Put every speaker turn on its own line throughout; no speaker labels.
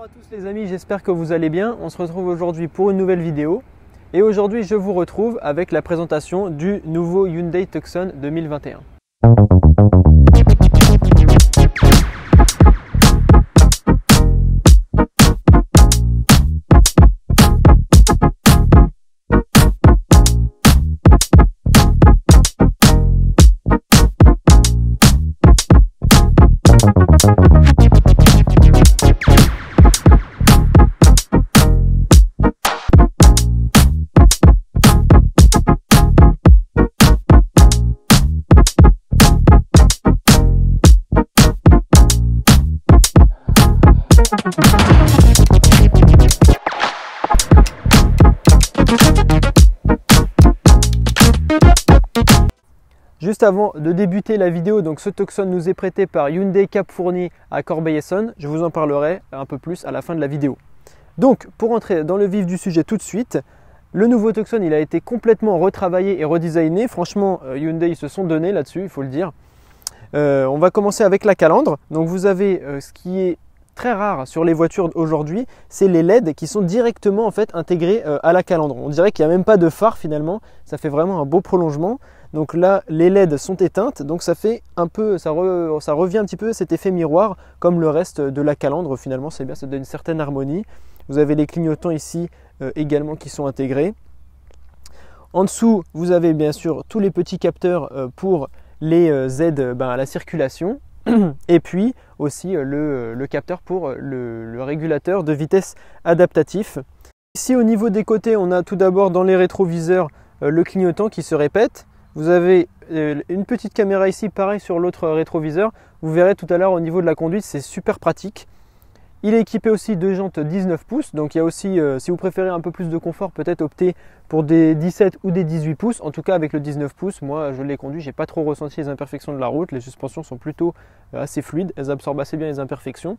Bonjour à tous les amis, j'espère que vous allez bien. On se retrouve aujourd'hui pour une nouvelle vidéo. Et aujourd'hui, je vous retrouve avec la présentation du nouveau Hyundai Tucson 2021. Juste avant de débuter la vidéo, donc ce Tucson nous est prêté par Hyundai Cap Fournier à Corbeil-Essonnes. Je vous en parlerai un peu plus à la fin de la vidéo. Donc pour entrer dans le vif du sujet tout de suite, le nouveau Tucson il a été complètement retravaillé et redesigné. Franchement, Hyundai ils se sont donnés là-dessus, il faut le dire. On va commencer avec la calandre. Donc vous avez ce qui est très rare sur les voitures aujourd'hui, c'est les LED qui sont directement en fait intégrés à la calandre. On dirait qu'il n'y a même pas de phare finalement, ça fait vraiment un beau prolongement. Donc là, les LED sont éteintes, donc ça fait un peu, ça revient un petit peu cet effet miroir comme le reste de la calandre. Finalement, c'est bien, ça donne une certaine harmonie. Vous avez les clignotants ici également qui sont intégrés. En dessous, vous avez bien sûr tous les petits capteurs pour les aides à la circulation. Et puis aussi le capteur pour le régulateur de vitesse adaptatif. Ici, au niveau des côtés, on a tout d'abord dans les rétroviseurs le clignotant qui se répète. Vous avez une petite caméra ici, pareil sur l'autre rétroviseur. Vous verrez tout à l'heure au niveau de la conduite, c'est super pratique. Il est équipé aussi de jantes 19 pouces. Donc il y a aussi, si vous préférez un peu plus de confort, peut-être opter pour des 17 ou des 18 pouces. En tout cas avec le 19 pouces, moi je l'ai conduit, j'ai pas trop ressenti les imperfections de la route. Les suspensions sont plutôt assez fluides, elles absorbent assez bien les imperfections.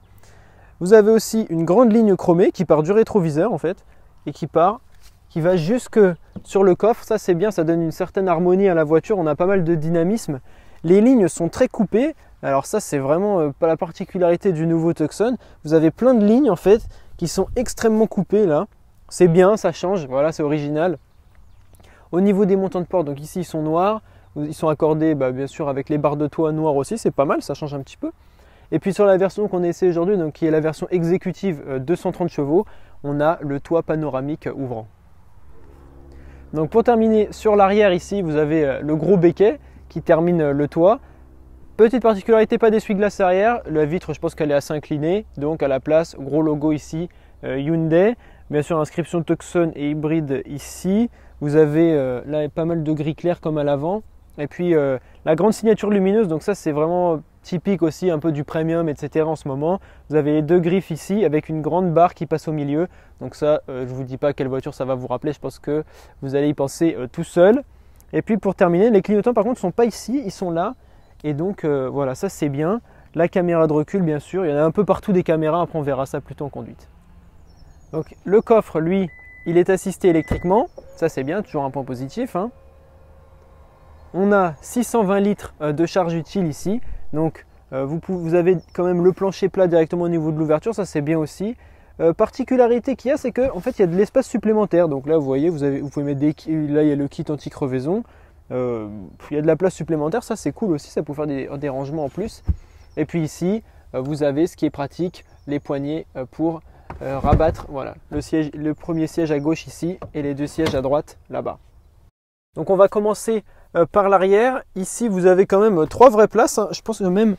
Vous avez aussi une grande ligne chromée qui part du rétroviseur en fait et qui va jusque sur le coffre. Ça c'est bien, ça donne une certaine harmonie à la voiture, on a pas mal de dynamisme. Les lignes sont très coupées, alors ça c'est vraiment pas la particularité du nouveau Tucson. Vous avez plein de lignes en fait qui sont extrêmement coupées là. C'est bien, ça change, voilà, c'est original. Au niveau des montants de porte, donc ici ils sont noirs, ils sont accordés bien sûr avec les barres de toit noires aussi, c'est pas mal, ça change un petit peu. Et puis sur la version qu'on essaie aujourd'hui, donc qui est la version exécutive 230 chevaux, on a le toit panoramique ouvrant. Donc pour terminer sur l'arrière ici, vous avez le gros béquet qui termine le toit. Petite particularité, pas d'essuie-glace arrière. La vitre, je pense qu'elle est assez inclinée. Donc à la place, gros logo ici Hyundai. Bien sûr, inscription Tucson et hybride ici. Vous avez là pas mal de gris clair comme à l'avant. Et puis la grande signature lumineuse, donc ça c'est vraiment typique aussi un peu du premium, etc. en ce moment. Vous avez les deux griffes ici avec une grande barre qui passe au milieu. Donc ça, je ne vous dis pas quelle voiture ça va vous rappeler, je pense que vous allez y penser tout seul. Et puis pour terminer, les clignotants par contre ne sont pas ici, ils sont là. Et donc voilà, ça c'est bien. La caméra de recul bien sûr, il y en a un peu partout des caméras, après on verra ça plutôt en conduite. Donc le coffre, lui, il est assisté électriquement. Ça c'est bien, toujours un point positif, hein. On a 620 litres de charge utile ici, donc vous avez quand même le plancher plat directement au niveau de l'ouverture, ça c'est bien aussi. Particularité qu'il y a, c'est qu'en fait il y a de l'espace supplémentaire, donc là vous voyez, vous pouvez mettre là il y a le kit anti-crevaison, il y a de la place supplémentaire, ça c'est cool aussi, ça peut faire des rangements en plus. Et puis ici, vous avez ce qui est pratique, les poignées pour rabattre, voilà, le premier siège à gauche ici et les deux sièges à droite là-bas. Donc on va commencer par l'arrière. Ici vous avez quand même trois vraies places, hein. Je pense que même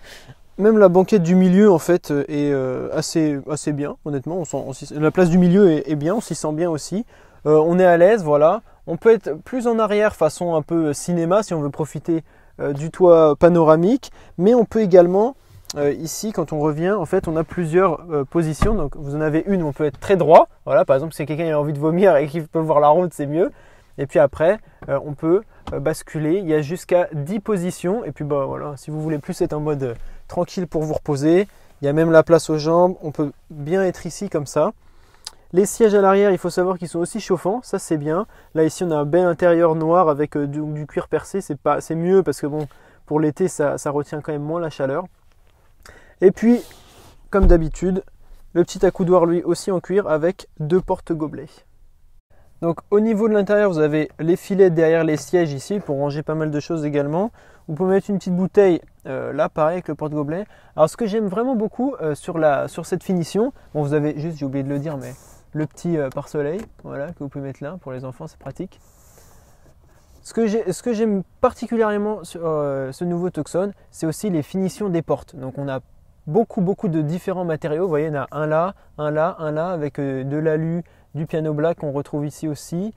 la banquette du milieu en fait est assez bien, honnêtement. La place du milieu est bien, on s'y sent bien aussi. On est à l'aise, voilà. On peut être plus en arrière façon un peu cinéma si on veut profiter du toit panoramique. Mais on peut également, ici quand on revient, en fait on a plusieurs positions. Donc vous en avez une où on peut être très droit. Voilà, par exemple si quelqu'un a envie de vomir et qu'il peut voir la route, c'est mieux. Et puis après, on peut basculer. Il y a jusqu'à 10 positions. Et puis voilà, si vous voulez plus être en mode tranquille pour vous reposer, il y a même la place aux jambes. On peut bien être ici comme ça. Les sièges à l'arrière, il faut savoir qu'ils sont aussi chauffants. Ça, c'est bien. Là, ici, on a un bel intérieur noir avec du cuir percé. C'est mieux parce que bon, pour l'été, ça retient quand même moins la chaleur. Et puis, comme d'habitude, Le petit accoudoir lui aussi en cuir avec 2 porte-gobelets. Donc au niveau de l'intérieur, vous avez les filets derrière les sièges ici pour ranger pas mal de choses également. Vous pouvez mettre une petite bouteille là, pareil avec le porte-gobelet. Alors ce que j'aime vraiment beaucoup sur cette finition, bon vous avez juste, j'ai oublié de le dire, mais le petit pare-soleil, voilà, que vous pouvez mettre là pour les enfants, c'est pratique. Ce que j'aime particulièrement sur ce nouveau Tucson, c'est aussi les finitions des portes. Donc on a beaucoup de différents matériaux. Vous voyez, il y en a un là, un là, un là, avec de l'alu, du piano black qu'on retrouve ici aussi,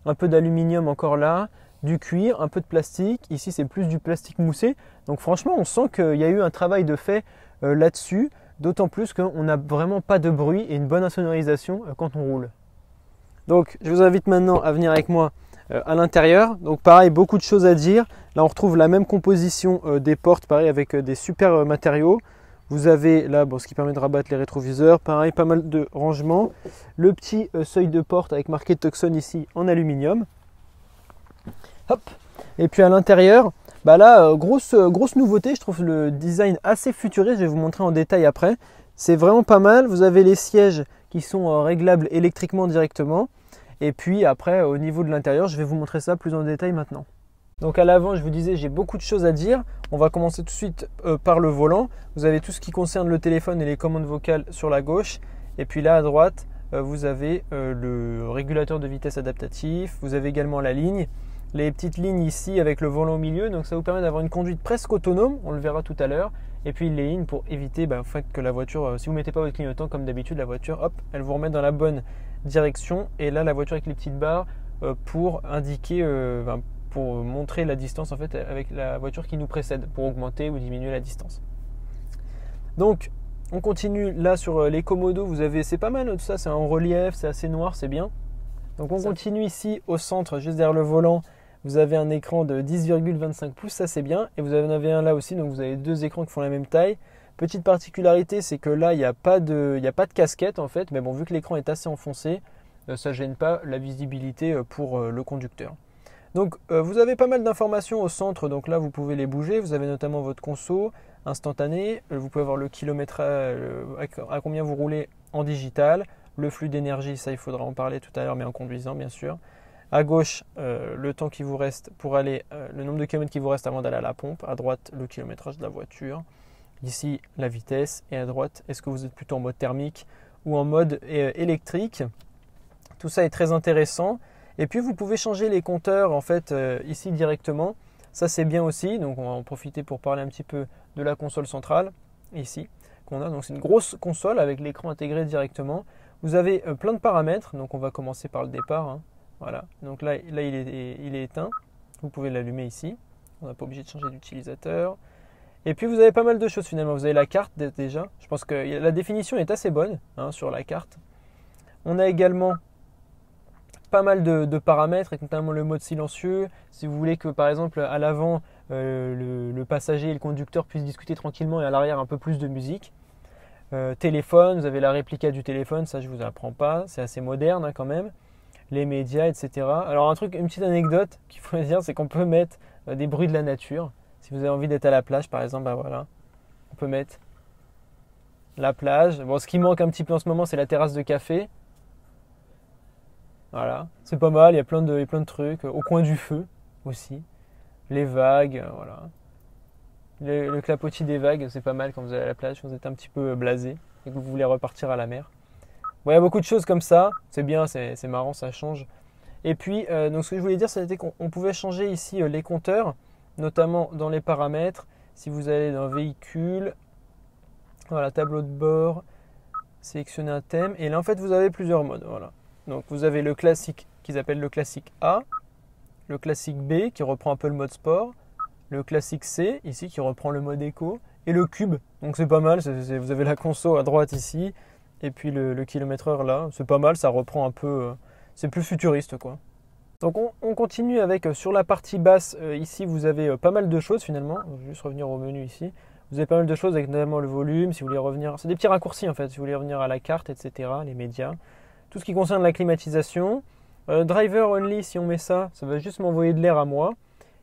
un peu d'aluminium encore là, du cuir, un peu de plastique. Ici, c'est plus du plastique moussé. Donc franchement, on sent qu'il y a eu un travail de fait là-dessus, d'autant plus qu'on n'a vraiment pas de bruit et une bonne insonorisation quand on roule. Donc, je vous invite maintenant à venir avec moi à l'intérieur. Donc pareil, beaucoup de choses à dire. Là, on retrouve la même composition des portes, pareil, avec des super matériaux. Vous avez là ce qui permet de rabattre les rétroviseurs, pareil, pas mal de rangements. Le petit seuil de porte avec marqué Tucson ici en aluminium. Hop. Et puis à l'intérieur, là, grosse nouveauté, je trouve le design assez futuriste, je vais vous montrer en détail après. C'est vraiment pas mal, vous avez les sièges qui sont réglables électriquement directement. Et puis après, au niveau de l'intérieur, je vais vous montrer ça plus en détail maintenant. Donc à l'avant, je vous disais, j'ai beaucoup de choses à dire. On va commencer tout de suite par le volant. Vous avez tout ce qui concerne le téléphone et les commandes vocales sur la gauche. Et puis là à droite, vous avez le régulateur de vitesse adaptatif. Vous avez également la ligne. Les petites lignes ici avec le volant au milieu. Donc ça vous permet d'avoir une conduite presque autonome. On le verra tout à l'heure. Et puis les lignes pour éviter en fait, que la voiture, si vous ne mettez pas votre clignotant comme d'habitude, la voiture, hop, elle vous remet dans la bonne direction. Et là, la voiture avec les petites barres pour indiquer... pour montrer la distance en fait avec la voiture qui nous précède pour augmenter ou diminuer la distance. Donc on continue là sur les commodos, vous avez, c'est pas mal tout ça, c'est en relief, c'est assez noir, c'est bien. Donc on continue ici au centre, juste derrière le volant, vous avez un écran de 10,25 pouces, ça c'est bien, et vous en avez un là aussi, donc vous avez 2 écrans qui font la même taille. Petite particularité, c'est que là il n'y a pas de casquette en fait, mais bon, vu que l'écran est assez enfoncé, ça ne gêne pas la visibilité pour le conducteur. Donc vous avez pas mal d'informations au centre, donc là vous pouvez les bouger, vous avez notamment votre conso instantané, vous pouvez avoir le kilomètrage, à combien vous roulez en digital, le flux d'énergie, ça il faudra en parler tout à l'heure, mais en conduisant bien sûr. À gauche, le temps qui vous reste pour aller, le nombre de kilomètres qui vous reste avant d'aller à la pompe, à droite le kilométrage de la voiture, ici la vitesse, et à droite est-ce que vous êtes plutôt en mode thermique ou en mode électrique. Tout ça est très intéressant. Et puis vous pouvez changer les compteurs en fait ici directement. Ça c'est bien aussi. Donc on va en profiter pour parler un petit peu de la console centrale ici qu'on a. Donc c'est une grosse console avec l'écran intégré directement. Vous avez plein de paramètres. Donc on va commencer par le départ. Hein. Voilà. Donc là il est éteint. Vous pouvez l'allumer ici. On n'est pas obligé de changer d'utilisateur. Et puis vous avez pas mal de choses finalement. Vous avez la carte déjà. Je pense que la définition est assez bonne sur la carte. On a également pas mal de paramètres, et notamment le mode silencieux. Si vous voulez que par exemple à l'avant le passager et le conducteur puissent discuter tranquillement et à l'arrière un peu plus de musique. Téléphone, vous avez la réplica du téléphone, ça je vous apprends pas, c'est assez moderne quand même. Les médias, etc. Alors une petite anecdote qu'il faut dire, c'est qu'on peut mettre des bruits de la nature. Si vous avez envie d'être à la plage par exemple, voilà, on peut mettre la plage. Bon, ce qui manque un petit peu en ce moment, c'est la terrasse de café. Voilà, c'est pas mal, il y a plein de trucs. Au coin du feu aussi. Les vagues, voilà. Le clapotis des vagues, c'est pas mal quand vous allez à la plage, quand vous êtes un petit peu blasé et que vous voulez repartir à la mer. Bon, il y a beaucoup de choses comme ça, c'est bien, c'est marrant, ça change. Et puis, donc ce que je voulais dire, c'était qu'on pouvait changer ici les compteurs, notamment dans les paramètres. Si vous allez dans véhicule, voilà, tableau de bord, sélectionnez un thème. Et là, en fait, vous avez plusieurs modes, voilà. Donc vous avez le classique qu'ils appellent le classique A, le classique B qui reprend un peu le mode sport, le classique C ici qui reprend le mode éco et le cube. Donc c'est pas mal, vous avez la console à droite ici et puis le kilomètre-heure là, c'est pas mal, ça reprend un peu, c'est plus futuriste quoi. Donc on continue avec sur la partie basse, ici vous avez pas mal de choses finalement, je vais juste revenir au menu ici. Vous avez pas mal de choses avec notamment le volume, si vous voulez revenir, c'est des petits raccourcis en fait, si vous voulez revenir à la carte, etc., les médias. Tout ce qui concerne la climatisation, driver only, si on met ça, ça va juste m'envoyer de l'air à moi.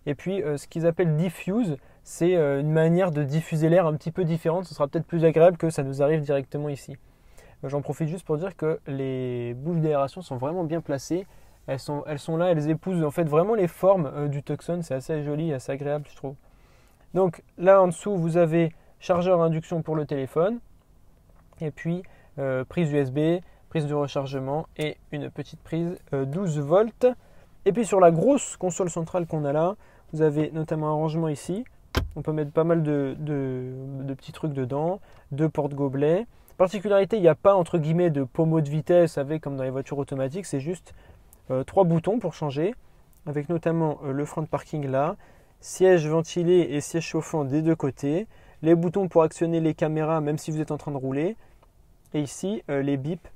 Et puis ce qu'ils appellent diffuse, c'est une manière de diffuser l'air un petit peu différente. Ce sera peut-être plus agréable que ça nous arrive directement ici. j'en profite juste pour dire que les bouches d'aération sont vraiment bien placées. Elles sont là, elles épousent en fait vraiment les formes du Tucson. C'est assez joli, assez agréable je trouve. Donc là en dessous vous avez chargeur induction pour le téléphone. Et puis prise USB, prise de rechargement et une petite prise 12 volts. Et puis sur la grosse console centrale qu'on a là, vous avez notamment un rangement ici. On peut mettre pas mal de petits trucs dedans, 2 porte-gobelets. Particularité, il n'y a pas entre guillemets de pommeau de vitesse, vous savez, comme dans les voitures automatiques, c'est juste 3 boutons pour changer, avec notamment le frein de parking là, siège ventilé et siège chauffant des deux côtés, les boutons pour actionner les caméras même si vous êtes en train de rouler, et ici les bips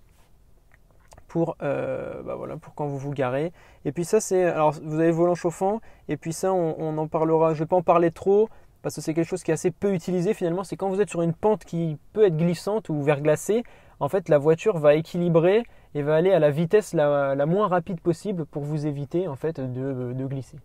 pour, voilà, pour quand vous vous garez. Et puis ça c'est, alors vous avez le volant chauffant, et puis ça on en parlera, je ne vais pas en parler trop, parce que c'est quelque chose qui est assez peu utilisé finalement, c'est quand vous êtes sur une pente qui peut être glissante ou verglacée, en fait la voiture va équilibrer et va aller à la vitesse la moins rapide possible pour vous éviter en fait de glisser.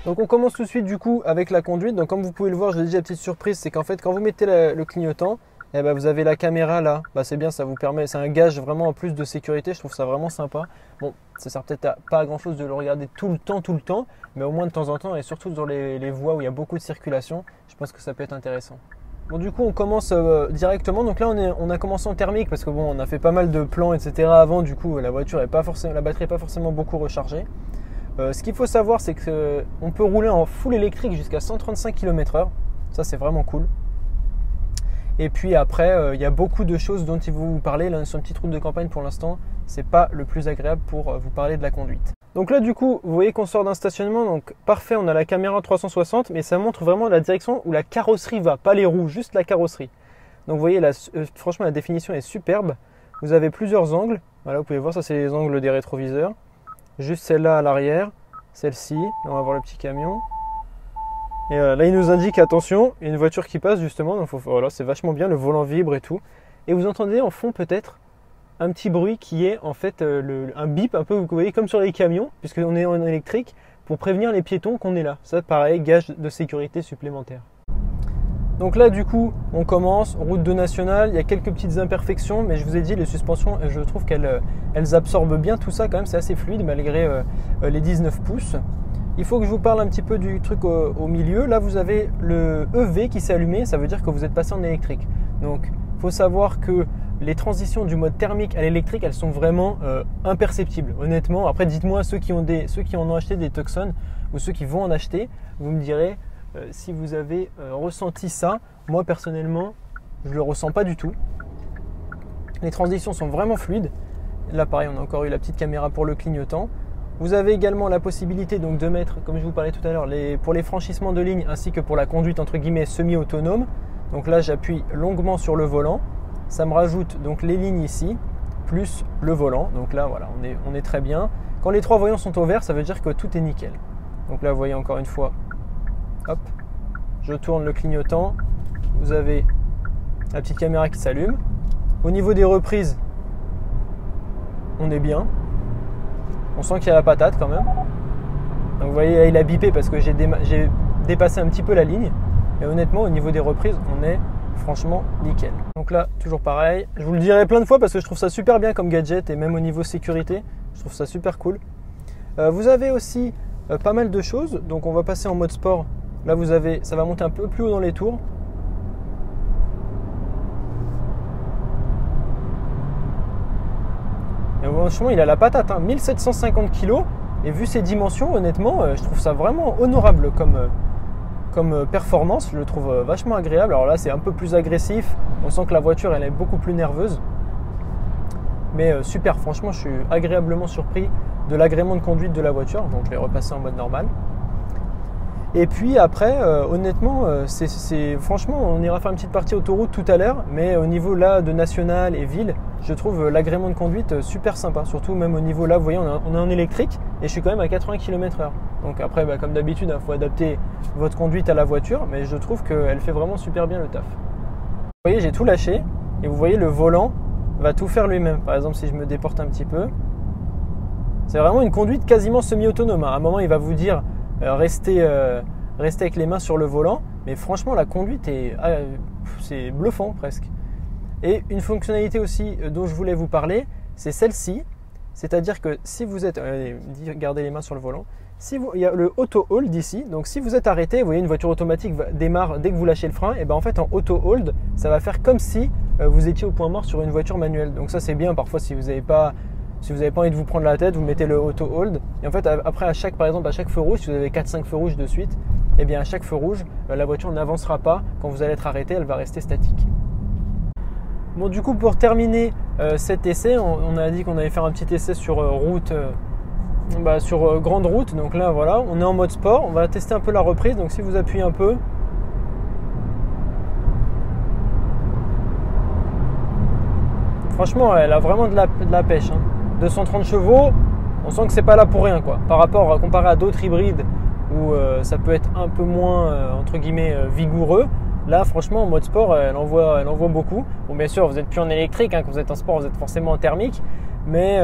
Donc on commence tout de suite du coup avec la conduite. Donc comme vous pouvez le voir, je vous ai dit la petite surprise, c'est qu'en fait quand vous mettez le clignotant, eh ben, vous avez la caméra là. Bah, c'est bien, ça vous permet, c'est un gage vraiment en plus de sécurité, je trouve ça vraiment sympa. Bon, ça sert peut-être pas à grand chose de le regarder tout le temps, mais au moins de temps en temps et surtout dans les voies où il y a beaucoup de circulation, je pense que ça peut être intéressant. Bon du coup on commence directement, donc là on a commencé en thermique parce que bon on a fait pas mal de plans etc. avant, du coup la batterie n'est pas forcément beaucoup rechargée. Ce qu'il faut savoir, c'est qu'on peut rouler en full électrique jusqu'à 135 km/h. Ça, c'est vraiment cool. Et puis après, il y a beaucoup de choses dont il faut vous parler. Là, sur une petite route de campagne pour l'instant, c'est pas le plus agréable pour vous parler de la conduite. Donc là, du coup, vous voyez qu'on sort d'un stationnement. Donc parfait, on a la caméra 360, mais ça montre vraiment la direction où la carrosserie va, pas les roues, juste la carrosserie. Donc vous voyez, franchement, la définition est superbe. Vous avez plusieurs angles. Voilà, vous pouvez voir, ça c'est les angles des rétroviseurs. Juste celle-là à l'arrière, celle-ci, là on va voir le petit camion. Et là il nous indique attention, il y a une voiture qui passe justement, donc voilà, c'est vachement bien, le volant vibre et tout. Et vous entendez en fond peut-être un petit bruit qui est en fait un bip, un peu vous voyez comme sur les camions, puisqu'on est en électrique, pour prévenir les piétons qu'on est là. Ça pareil, gage de sécurité supplémentaire. Donc là du coup on commence, route de nationale, il y a quelques petites imperfections, mais je vous ai dit les suspensions, je trouve qu'elles absorbent bien tout ça quand même, c'est assez fluide malgré les 19 pouces. Il faut que je vous parle un petit peu du truc au milieu. Là vous avez le EV qui s'est allumé, ça veut dire que vous êtes passé en électrique. Donc il faut savoir que les transitions du mode thermique à l'électrique, elles sont vraiment imperceptibles, honnêtement. Après dites-moi ceux qui en ont acheté des Tucson ou ceux qui vont en acheter, vous me direz si vous avez ressenti ça. Moi personnellement je le ressens pas du tout. Les transitions sont vraiment fluides. Là pareil, on a encore eu la petite caméra pour le clignotant. Vous avez également la possibilité donc de mettre, comme je vous parlais tout à l'heure, pour les franchissements de ligne ainsi que pour la conduite entre guillemets semi-autonome. Donc là j'appuie longuement sur le volant, ça me rajoute donc les lignes ici plus le volant. Donc là voilà, on est très bien. Quand les 3 voyants sont au vert, ça veut dire que tout est nickel. Donc là vous voyez encore une fois, hop, je tourne le clignotant, vous avez la petite caméra qui s'allume. Au niveau des reprises, on est bien. On sent qu'il y a la patate quand même. Donc vous voyez, là, il a bipé parce que j'ai dépassé un petit peu la ligne. Mais honnêtement, au niveau des reprises, on est franchement nickel. Donc là, toujours pareil. Je vous le dirai plein de fois parce que je trouve ça super bien comme gadget et même au niveau sécurité, je trouve ça super cool. Vous avez aussi pas mal de choses. Donc on va passer en mode sport. Là, ça va monter un peu plus haut dans les tours. Et franchement, il a la patate, hein. 1750 kg. Et vu ses dimensions, honnêtement, je trouve ça vraiment honorable comme performance. Je le trouve vachement agréable. Alors là, c'est un peu plus agressif. On sent que la voiture, elle est beaucoup plus nerveuse. Mais super, franchement, je suis agréablement surpris de l'agrément de conduite de la voiture. Donc, je vais repasser en mode normal. Et puis après, honnêtement, franchement, on ira faire une petite partie autoroute tout à l'heure, mais au niveau là de national et ville, je trouve l'agrément de conduite super sympa. Surtout même au niveau là, vous voyez, on est en électrique et je suis quand même à 80 km/h. Donc après, comme d'habitude, il faut adapter votre conduite à la voiture, mais je trouve qu'elle fait vraiment super bien le taf. Vous voyez, j'ai tout lâché. et vous voyez le volant va tout faire lui-même. Par exemple, si je me déporte un petit peu, c'est vraiment une conduite quasiment semi-autonome. À un moment, il va vous dire restez avec les mains sur le volant, mais franchement, la conduite c'est bluffant presque. Et une fonctionnalité aussi dont je voulais vous parler, c'est celle-ci. C'est-à-dire que si vous êtes, gardez les mains sur le volant, il y a le auto hold ici. Donc si vous êtes arrêté, vous voyez une voiture automatique démarre dès que vous lâchez le frein, et ben en fait en auto hold, ça va faire comme si vous étiez au point mort sur une voiture manuelle. Donc ça c'est bien parfois si vous n'avez pas envie de vous prendre la tête, vous mettez le auto hold. Et en fait après par exemple à chaque feu rouge, si vous avez 4-5 feux rouges de suite, et bien à chaque feu rouge, la voiture n'avancera pas. Quand vous allez être arrêté, elle va rester statique. Bon, du coup, pour terminer cet essai, on a dit qu'on allait faire un petit essai sur route, sur grande route. Donc là, voilà, on est en mode sport. On va tester un peu la reprise. Donc si vous appuyez un peu, franchement, elle a vraiment de la pêche. 230 chevaux, on sent que c'est pas là pour rien, quoi. Comparé à d'autres hybrides où ça peut être un peu moins entre guillemets vigoureux. Là, franchement, en mode sport, elle envoie beaucoup. Bon, bien sûr, vous n'êtes plus en électrique. Quand vous êtes en sport, vous êtes forcément en thermique. Mais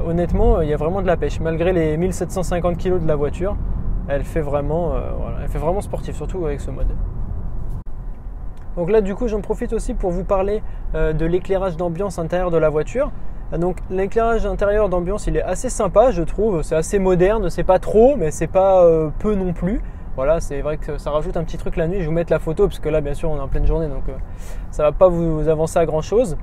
honnêtement, il y a vraiment de la pêche. Malgré les 1750 kg de la voiture, elle fait vraiment sportive, surtout avec ce mode. Donc là, du coup, j'en profite aussi pour vous parler de l'éclairage d'ambiance intérieur de la voiture. Donc l'éclairage intérieur d'ambiance, il est assez sympa, je trouve. C'est assez moderne, c'est pas trop, mais c'est pas peu non plus. Voilà, c'est vrai que ça rajoute un petit truc la nuit. Je vais vous mettre la photo parce que là, bien sûr, on est en pleine journée, donc ça va pas vous avancer à grand chose.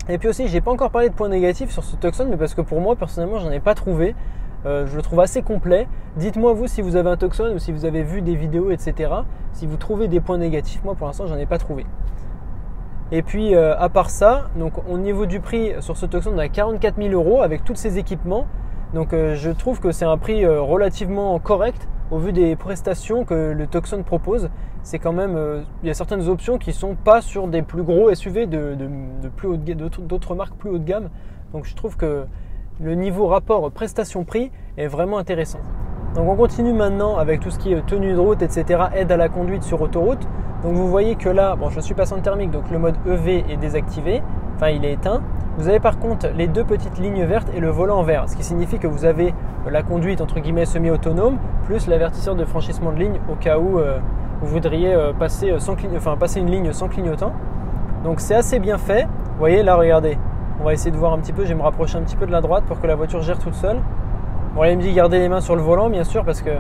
Et puis aussi, j'ai pas encore parlé de points négatifs sur ce Tucson, mais parce que pour moi, personnellement, j'en ai pas trouvé. Je le trouve assez complet. Dites-moi vous si vous avez un Tucson ou si vous avez vu des vidéos, etc. Si vous trouvez des points négatifs, moi pour l'instant, j'en ai pas trouvé. Et puis à part ça, donc au niveau du prix sur ce Tucson, on a 44 000 € avec tous ces équipements. Donc je trouve que c'est un prix relativement correct. Au vu des prestations que le Tucson propose, c'est quand même, il y a certaines options qui ne sont pas sur des plus gros SUV d'autres marques plus haut de gamme. Donc je trouve que le niveau rapport prestation-prix est vraiment intéressant. Donc on continue maintenant avec tout ce qui est tenue de route, etc., aide à la conduite sur autoroute. Donc vous voyez que là, bon, je suis passé en thermique, donc le mode EV est désactivé, enfin il est éteint. Vous avez par contre les deux petites lignes vertes et le volant vert, ce qui signifie que vous avez la conduite entre guillemets semi-autonome plus l'avertisseur de franchissement de ligne au cas où vous voudriez passer une ligne sans clignotant. Donc c'est assez bien fait. Vous voyez là, regardez, on va essayer de voir un petit peu, je vais me rapprocher un petit peu de la droite pour que la voiture gère toute seule. Bon, là il me dit garder les mains sur le volant bien sûr, parce que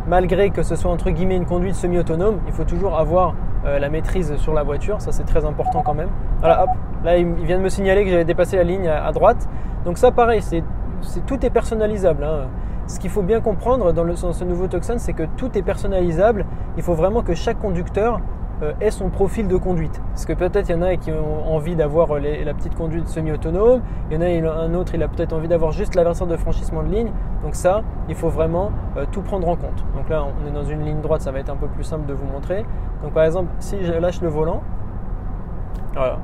malgré que ce soit entre guillemets une conduite semi-autonome, il faut toujours avoir la maîtrise sur la voiture, ça c'est très important quand même. Voilà, hop, là il vient de me signaler que j'avais dépassé la ligne à droite. Donc ça pareil, tout est personnalisable. Ce qu'il faut bien comprendre dans ce nouveau Tucson, c'est que tout est personnalisable. Il faut vraiment que chaque conducteur ait son profil de conduite. Parce que peut-être il y en a qui ont envie d'avoir la petite conduite semi-autonome, il y en a un autre, il a peut-être envie d'avoir juste l'avertisseur de franchissement de ligne. Donc ça, il faut vraiment tout prendre en compte. Donc là, on est dans une ligne droite, ça va être un peu plus simple de vous montrer. Donc par exemple, si je lâche le volant, voilà.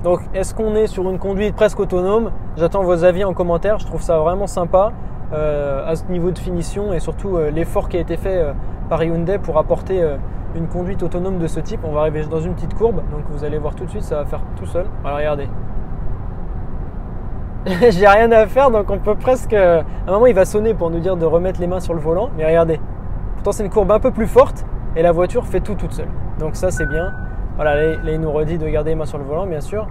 Donc est-ce qu'on est sur une conduite presque autonome? J'attends vos avis en commentaire, je trouve ça vraiment sympa à ce niveau de finition et surtout l'effort qui a été fait par Hyundai pour apporter une conduite autonome de ce type. On va arriver dans une petite courbe, donc vous allez voir tout de suite, ça va faire tout seul. Alors regardez. J'ai rien à faire, donc on peut presque... À un moment, il va sonner pour nous dire de remettre les mains sur le volant, mais regardez. Pourtant, c'est une courbe un peu plus forte et la voiture fait tout toute seule. Donc ça, c'est bien. Voilà, là, il nous redit de garder les mains sur le volant, bien sûr.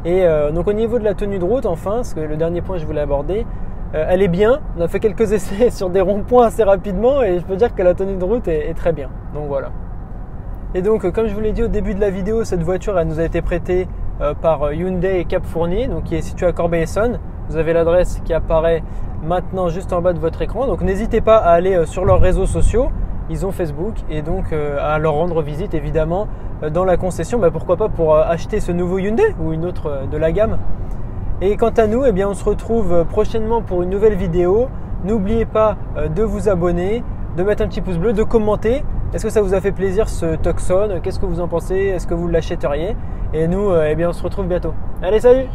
Et donc au niveau de la tenue de route, enfin, parce que le dernier point que je voulais aborder, elle est bien. On a fait quelques essais sur des ronds-points assez rapidement et je peux dire que la tenue de route est très bien. Donc voilà. Et donc, comme je vous l'ai dit au début de la vidéo, cette voiture, elle nous a été prêtée par Hyundai et Cap Fournier, donc qui est située à Corbeil-Essonnes. Vous avez l'adresse qui apparaît maintenant juste en bas de votre écran. Donc n'hésitez pas à aller sur leurs réseaux sociaux. Ils ont Facebook et donc à leur rendre visite évidemment dans la concession. Pourquoi pas pour acheter ce nouveau Hyundai ou une autre de la gamme. Et quant à nous, eh bien, on se retrouve prochainement pour une nouvelle vidéo. N'oubliez pas de vous abonner, de mettre un petit pouce bleu, de commenter. Est-ce que ça vous a fait plaisir ce Tucson? Qu'est-ce que vous en pensez? Est-ce que vous l'achèteriez? Et nous, eh bien, on se retrouve bientôt. Allez, salut!